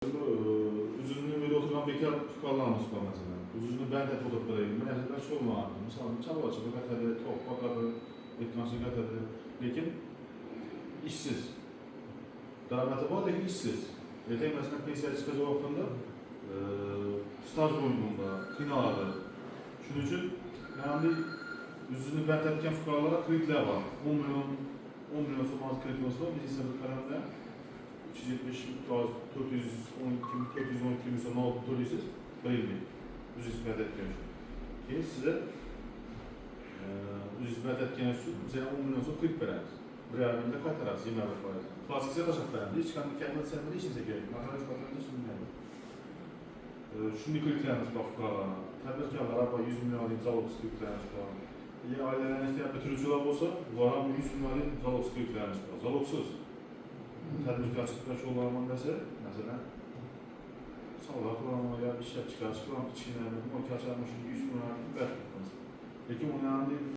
Üzünü böyle oturan bekar fuqalarımız var mesela. Üzünü ben de fotoğraflarıyım. Ben mesela şu olmalı. Mesela çaba çaba qətədi, tohba qadı, etkansı qətədi. Lakin işsiz. Davetı var, lakin işsiz. Yetek mesela pensiya çıkacağı vaxtında staj boyunluğunda, kinaları. Şunun için yani üzünü ben etken fuqalara kreditler var. 10 milyon so'm kreditimiz var. Biz ise bu kalemde 370, 412 bin so'm olib to'laysiz, bir yillik. O'z xizmat etgan uchun. Keyin sizga o'z xizmat etgan uchun bizga 10 milyon so'm kredit beramiz. Bir yilda qaytarasiz, 25%. Plastikga tashab beramiz. Hech qanday kalkulyatsiya ishimiz kerak. Mahalliy sifatida ishimiz. Shunday kreditlarimiz bor fuqarolarga. Tadbirkorlar 100 millionlik zalog kreditlarimiz bor. Ailelerni istəyən bitiruvchilar bo'lsa, ular ham 100 millionlik zalog kreditlarimiz bor. Zalogsuz. Tadbirkorchilikda shug'ullanaman desa, masalan, savdo qilaman yo ishlab chiqarish qilaman, kichkina, 100 millionlik berib. Lekin ularni